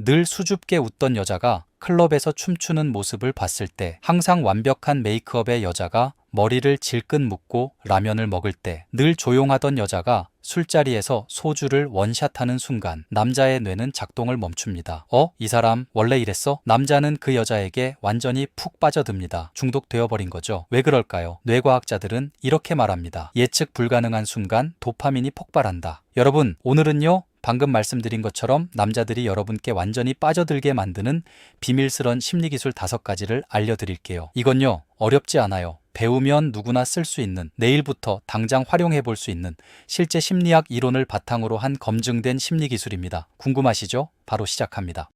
늘 수줍게 웃던 여자가 클럽에서 춤추는 모습을 봤을 때, 항상 완벽한 메이크업의 여자가 머리를 질끈 묶고 라면을 먹을 때, 늘 조용하던 여자가 술자리에서 소주를 원샷하는 순간 남자의 뇌는 작동을 멈춥니다. 이 사람 원래 이랬어? 남자는 그 여자에게 완전히 푹 빠져듭니다. 중독되어 버린 거죠. 왜 그럴까요? 뇌과학자들은 이렇게 말합니다. 예측 불가능한 순간 도파민이 폭발한다. 여러분, 오늘은요, 방금 말씀드린 것처럼 남자들이 여러분께 완전히 빠져들게 만드는 비밀스런 심리기술 5가지를 알려드릴게요. 이건요, 어렵지 않아요. 배우면 누구나 쓸 수 있는, 내일부터 당장 활용해 볼 수 있는 실제 심리학 이론을 바탕으로 한 검증된 심리기술입니다. 궁금하시죠? 바로 시작합니다.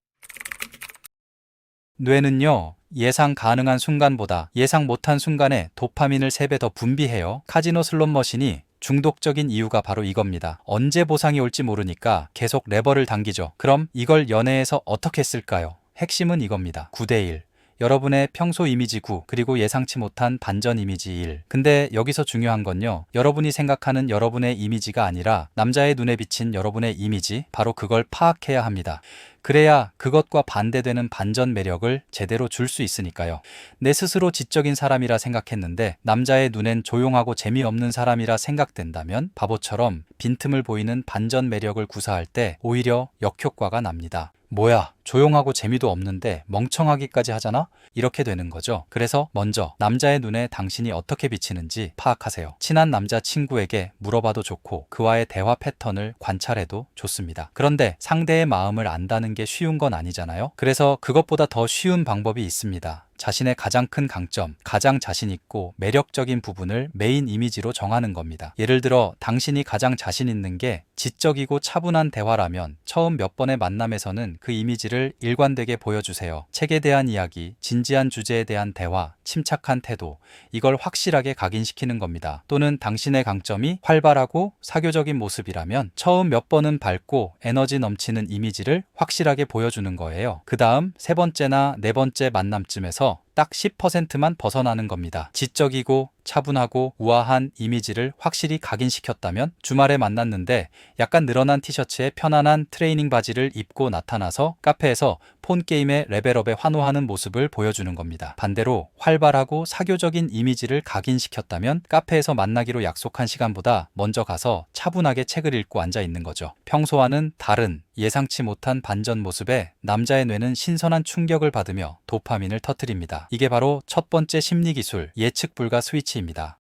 뇌는요, 예상 가능한 순간보다 예상 못한 순간에 도파민을 3배 더 분비해요. 카지노 슬롯 머신이 중독적인 이유가 바로 이겁니다. 언제 보상이 올지 모르니까 계속 레버를 당기죠. 그럼 이걸 연애에서 어떻게 쓸까요? 핵심은 이겁니다. 9대1. 여러분의 평소 이미지 9, 그리고 예상치 못한 반전 이미지 1. 근데 여기서 중요한 건요, 여러분이 생각하는 여러분의 이미지가 아니라 남자의 눈에 비친 여러분의 이미지, 바로 그걸 파악해야 합니다. 그래야 그것과 반대되는 반전 매력을 제대로 줄 수 있으니까요. 내 스스로 지적인 사람이라 생각했는데 남자의 눈엔 조용하고 재미없는 사람이라 생각된다면 바보처럼 빈틈을 보이는 반전 매력을 구사할 때 오히려 역효과가 납니다. 뭐야, 조용하고 재미도 없는데 멍청하기까지 하잖아? 이렇게 되는 거죠. 그래서 먼저 남자의 눈에 당신이 어떻게 비치는지 파악하세요. 친한 남자친구에게 물어봐도 좋고 그와의 대화 패턴을 관찰해도 좋습니다. 그런데 상대의 마음을 안다는 게 쉬운 건 아니잖아요. 그래서 그것보다 더 쉬운 방법이 있습니다. 자신의 가장 큰 강점, 가장 자신 있고 매력적인 부분을 메인 이미지로 정하는 겁니다. 예를 들어 당신이 가장 자신 있는 게 지적이고 차분한 대화라면 처음 몇 번의 만남에서는 그 이미지를 일관되게 보여주세요. 책에 대한 이야기, 진지한 주제에 대한 대화, 침착한 태도, 이걸 확실하게 각인시키는 겁니다. 또는 당신의 강점이 활발하고 사교적인 모습이라면 처음 몇 번은 밝고 에너지 넘치는 이미지를 확실하게 보여주는 거예요. 그 다음 3번째나 4번째 만남쯤에서 딱 10%만 벗어나는 겁니다. 지적이고 차분하고 우아한 이미지를 확실히 각인시켰다면 주말에 만났는데 약간 늘어난 티셔츠에 편안한 트레이닝 바지를 입고 나타나서 카페에서 폰게임의 레벨업에 환호하는 모습을 보여주는 겁니다. 반대로 활발하고 사교적인 이미지를 각인시켰다면 카페에서 만나기로 약속한 시간보다 먼저 가서 차분하게 책을 읽고 앉아 있는 거죠. 평소와는 다른 예상치 못한 반전 모습에 남자의 뇌는 신선한 충격을 받으며 도파민을 터뜨립니다. 이게 바로 첫 번째 심리기술, 예측 불가 스위치입니다.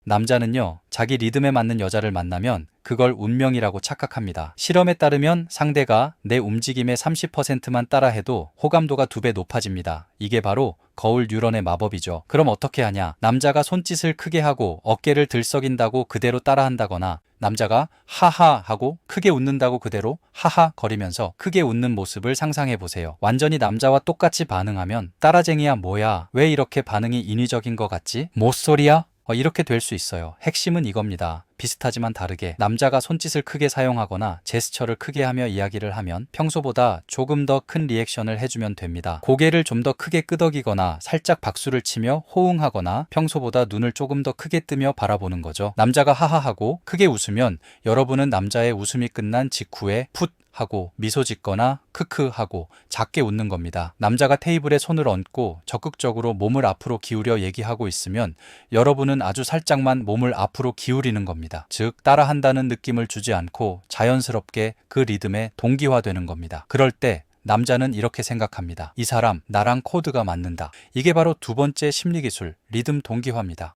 남자는요, 자기 리듬에 맞는 여자를 만나면 그걸 운명이라고 착각합니다. 실험에 따르면 상대가 내 움직임의 30%만 따라해도 호감도가 2배 높아집니다. 이게 바로 거울 뉴런의 마법이죠. 그럼 어떻게 하냐? 남자가 손짓을 크게 하고 어깨를 들썩인다고 그대로 따라한다거나 남자가 하하 하고 크게 웃는다고 그대로 하하 거리면서 크게 웃는 모습을 상상해 보세요. 완전히 남자와 똑같이 반응하면 따라쟁이야 뭐야? 왜 이렇게 반응이 인위적인 것 같지? 못소리야? 이렇게 될 수 있어요. 핵심은 이겁니다. 비슷하지만 다르게 남자가 손짓을 크게 사용하거나 제스처를 크게 하며 이야기를 하면 평소보다 조금 더 큰 리액션을 해주면 됩니다. 고개를 좀 더 크게 끄덕이거나 살짝 박수를 치며 호응하거나 평소보다 눈을 조금 더 크게 뜨며 바라보는 거죠. 남자가 하하하고 크게 웃으면 여러분은 남자의 웃음이 끝난 직후에 풋 하고 미소 짓거나 크크 하고 작게 웃는 겁니다. 남자가 테이블에 손을 얹고 적극적으로 몸을 앞으로 기울여 얘기하고 있으면 여러분은 아주 살짝만 몸을 앞으로 기울이는 겁니다. 즉 따라한다는 느낌을 주지 않고 자연스럽게 그 리듬에 동기화되는 겁니다. 그럴 때 남자는 이렇게 생각합니다. 이 사람 나랑 코드가 맞는다. 이게 바로 2번째 심리기술, 리듬 동기화입니다.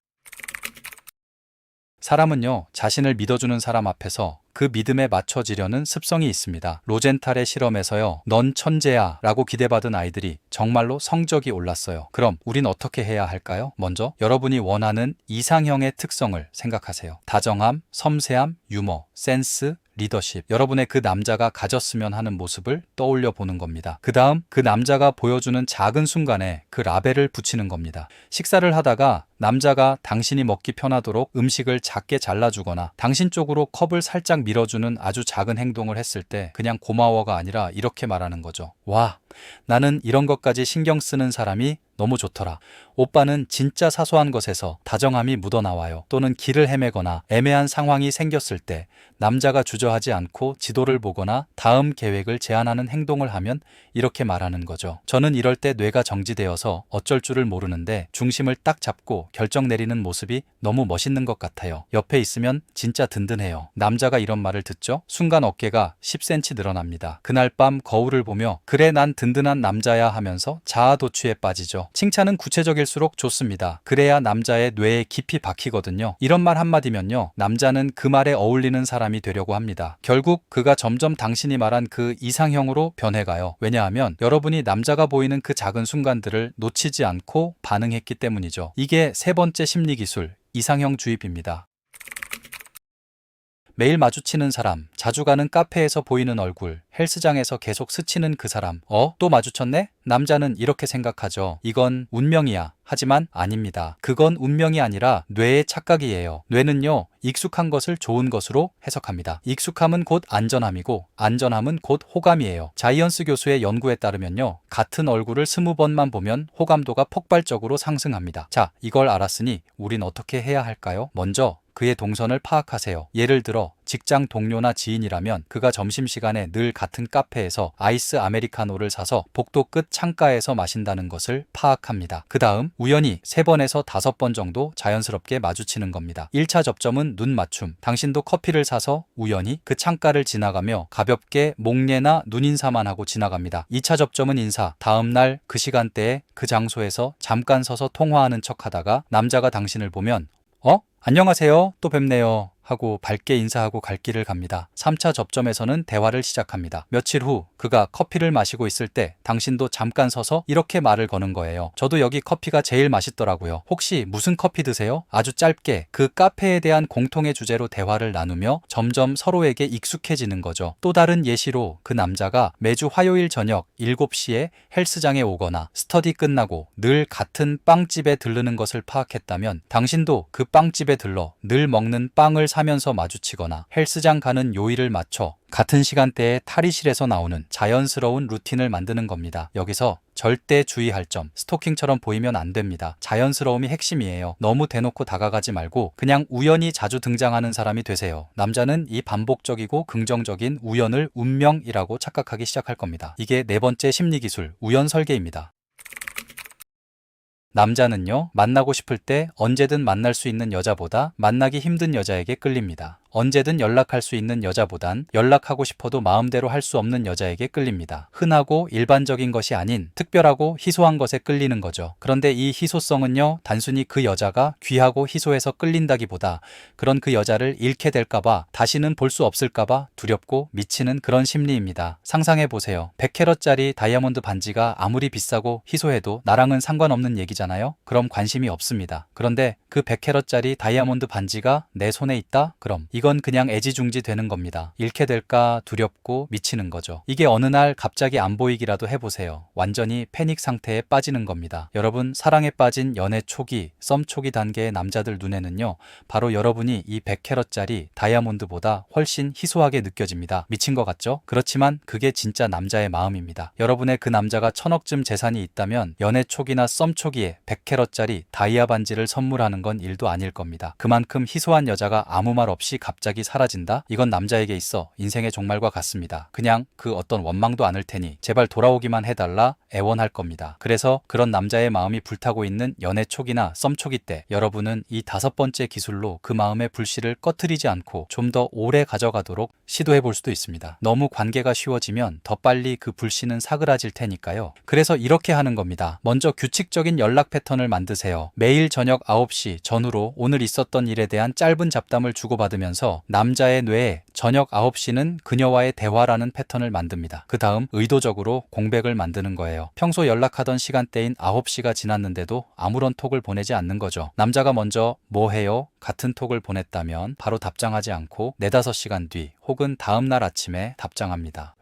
사람은요, 자신을 믿어주는 사람 앞에서 그 믿음에 맞춰지려는 습성이 있습니다. 로젠탈의 실험에서요, 넌 천재야 라고 기대받은 아이들이 정말로 성적이 올랐어요. 그럼 우린 어떻게 해야 할까요? 먼저 여러분이 원하는 이상형의 특성을 생각하세요. 다정함, 섬세함, 유머, 센스, 리더십, 여러분의 그 남자가 가졌으면 하는 모습을 떠올려 보는 겁니다. 그 다음 그 남자가 보여주는 작은 순간에 그 라벨을 붙이는 겁니다. 식사를 하다가 남자가 당신이 먹기 편하도록 음식을 작게 잘라주거나 당신 쪽으로 컵을 살짝 밀어주는 아주 작은 행동을 했을 때 그냥 고마워가 아니라 이렇게 말하는 거죠. 와, 나는 이런 것까지 신경 쓰는 사람이 너무 좋더라. 오빠는 진짜 사소한 것에서 다정함이 묻어나와요. 또는 길을 헤매거나 애매한 상황이 생겼을 때 남자가 주저하지 않고 지도를 보거나 다음 계획을 제안하는 행동을 하면 이렇게 말하는 거죠. 저는 이럴 때 뇌가 정지되어서 어쩔 줄을 모르는데 중심을 딱 잡고 결정 내리는 모습이 너무 멋있는 것 같아요. 옆에 있으면 진짜 든든해요. 남자가 이런 말을 듣죠? 순간 어깨가 10cm 늘어납니다. 그날 밤 거울을 보며 그래 난 든든한 남자야 하면서 자아도취에 빠지죠. 칭찬은 구체적일수록 좋습니다. 그래야 남자의 뇌에 깊이 박히거든요. 이런 말 한마디면요, 남자는 그 말에 어울리는 사람이 되려고 합니다. 결국 그가 점점 당신이 말한 그 이상형으로 변해가요. 왜냐하면 여러분이 남자가 보이는 그 작은 순간들을 놓치지 않고 반응했기 때문이죠. 이게 세 번째 심리 기술, 이상형 주입입니다. 매일 마주치는 사람, 자주 가는 카페에서 보이는 얼굴, 헬스장에서 계속 스치는 그 사람. 또 마주쳤네? 남자는 이렇게 생각하죠. 이건 운명이야. 하지만 아닙니다. 그건 운명이 아니라 뇌의 착각이에요. 뇌는요, 익숙한 것을 좋은 것으로 해석합니다. 익숙함은 곧 안전함이고 안전함은 곧 호감이에요. 자이언스 교수의 연구에 따르면요, 같은 얼굴을 20번만 보면 호감도가 폭발적으로 상승합니다. 자, 이걸 알았으니 우린 어떻게 해야 할까요? 먼저 그의 동선을 파악하세요. 예를 들어 직장 동료나 지인이라면 그가 점심시간에 늘 같은 카페에서 아이스 아메리카노를 사서 복도 끝 창가에서 마신다는 것을 파악합니다. 그 다음 우연히 3번에서 5번 정도 자연스럽게 마주치는 겁니다. 1차 접점은 눈 맞춤. 당신도 커피를 사서 우연히 그 창가를 지나가며 가볍게 목례나 눈인사만 하고 지나갑니다. 2차 접점은 인사. 다음 날 그 시간대에 그 장소에서 잠깐 서서 통화하는 척하다가 남자가 당신을 보면 안녕하세요. 또 뵙네요. 하고 밝게 인사하고 갈 길을 갑니다. 3차 접점에서는 대화를 시작합니다. 며칠 후 그가 커피를 마시고 있을 때 당신도 잠깐 서서 이렇게 말을 거는 거예요. 저도 여기 커피가 제일 맛있더라고요. 혹시 무슨 커피 드세요? 아주 짧게 그 카페에 대한 공통의 주제로 대화를 나누며 점점 서로에게 익숙해지는 거죠. 또 다른 예시로 그 남자가 매주 화요일 저녁 7시에 헬스장에 오거나 스터디 끝나고 늘 같은 빵집에 들르는 것을 파악했다면 당신도 그 빵집에 들러 늘 먹는 빵을 사면서 마주치거나 헬스장 가는 요일을 맞춰 같은 시간대에 탈의실에서 나오는 자연스러운 루틴을 만드는 겁니다. 여기서 절대 주의할 점, 스토킹처럼 보이면 안 됩니다. 자연스러움이 핵심이에요. 너무 대놓고 다가가지 말고 그냥 우연히 자주 등장하는 사람이 되세요. 남자는 이 반복적이고 긍정적인 우연을 운명이라고 착각하기 시작할 겁니다. 이게 네 번째 심리 기술, 우연 설계입니다. 남자는요, 만나고 싶을 때 언제든 만날 수 있는 여자보다 만나기 힘든 여자에게 끌립니다. 언제든 연락할 수 있는 여자보단 연락하고 싶어도 마음대로 할 수 없는 여자에게 끌립니다. 흔하고 일반적인 것이 아닌 특별하고 희소한 것에 끌리는 거죠. 그런데 이 희소성은요, 단순히 그 여자가 귀하고 희소해서 끌린다기보다 그런 그 여자를 잃게 될까봐, 다시는 볼 수 없을까봐 두렵고 미치는 그런 심리입니다. 상상해보세요. 100캐럿짜리 다이아몬드 반지가 아무리 비싸고 희소해도 나랑은 상관없는 얘기잖아요? 그럼 관심이 없습니다. 그런데 그 100캐럿짜리 다이아몬드 반지가 내 손에 있다? 그럼 이건 그냥 애지중지 되는 겁니다. 잃게 될까 두렵고 미치는 거죠. 이게 어느 날 갑자기 안 보이기라도 해보세요. 완전히 패닉 상태에 빠지는 겁니다. 여러분, 사랑에 빠진 연애 초기, 썸 초기 단계의 남자들 눈에는요, 바로 여러분이 이 100캐럿짜리 다이아몬드보다 훨씬 희소하게 느껴집니다. 미친 것 같죠? 그렇지만 그게 진짜 남자의 마음입니다. 여러분의 그 남자가 1000억쯤 재산이 있다면 연애 초기나 썸 초기에 100캐럿짜리 다이아 반지를 선물하는 건 일도 아닐 겁니다. 그만큼 희소한 여자가 아무 말 없이 갑자기 사라진다? 이건 남자에게 있어 인생의 종말과 같습니다. 그냥 그 어떤 원망도 않을 테니 제발 돌아오기만 해달라 애원할 겁니다. 그래서 그런 남자의 마음이 불타고 있는 연애 초기나 썸 초기 때 여러분은 이 5번째 기술로 그 마음의 불씨를 꺼트리지 않고 좀 더 오래 가져가도록 시도해 볼 수도 있습니다. 너무 관계가 쉬워지면 더 빨리 그 불씨는 사그라질 테니까요. 그래서 이렇게 하는 겁니다. 먼저 규칙적인 연락 패턴을 만드세요. 매일 저녁 9시 전후로 오늘 있었던 일에 대한 짧은 잡담을 주고받으면서 남자의 뇌에 저녁 9시는 그녀와의 대화라는 패턴을 만듭니다. 그 다음 의도적으로 공백을 만드는 거예요. 평소 연락하던 시간대인 9시가 지났는데도 아무런 톡을 보내지 않는 거죠. 남자가 먼저 뭐 해요? 같은 톡을 보냈다면 바로 답장하지 않고 4-5시간 뒤 혹은 다음 날 아침에 답장합니다.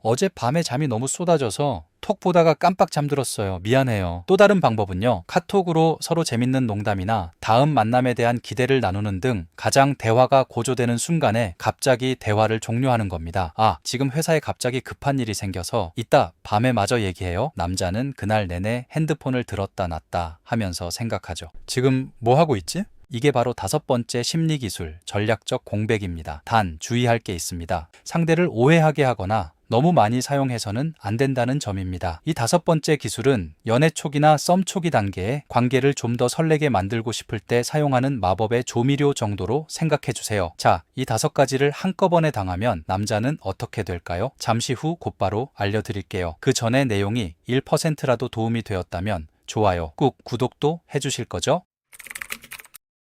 어젯밤에 잠이 너무 쏟아져서 톡 보다가 깜빡 잠들었어요. 미안해요. 또 다른 방법은요. 카톡으로 서로 재밌는 농담이나 다음 만남에 대한 기대를 나누는 등 가장 대화가 고조되는 순간에 갑자기 대화를 종료하는 겁니다. 아, 지금 회사에 갑자기 급한 일이 생겨서 이따 밤에 마저 얘기해요. 남자는 그날 내내 핸드폰을 들었다 놨다 하면서 생각하죠. 지금 뭐 하고 있지? 이게 바로 5번째 심리기술, 전략적 공백입니다. 단 주의할 게 있습니다. 상대를 오해하게 하거나 너무 많이 사용해서는 안 된다는 점입니다. 이 5번째 기술은 연애 초기나 썸 초기 단계에 관계를 좀 더 설레게 만들고 싶을 때 사용하는 마법의 조미료 정도로 생각해 주세요. 자, 이 5가지를 한꺼번에 당하면 남자는 어떻게 될까요? 잠시 후 곧바로 알려드릴게요. 그 전에 내용이 1%라도 도움이 되었다면 좋아요, 꾹 구독도 해주실 거죠?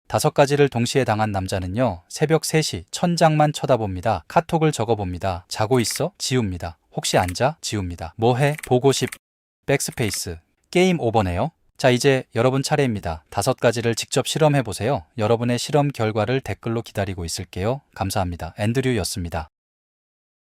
5가지를 동시에 당한 남자는요, 새벽 3시 천장만 쳐다봅니다. 카톡을 적어봅니다. 자고 있어? 지웁니다. 혹시 안 자? 지웁니다. 뭐해? 보고 싶. 백스페이스. 게임 오버네요. 자, 이제 여러분 차례입니다. 5가지를 직접 실험해보세요. 여러분의 실험 결과를 댓글로 기다리고 있을게요. 감사합니다. 앤드류였습니다.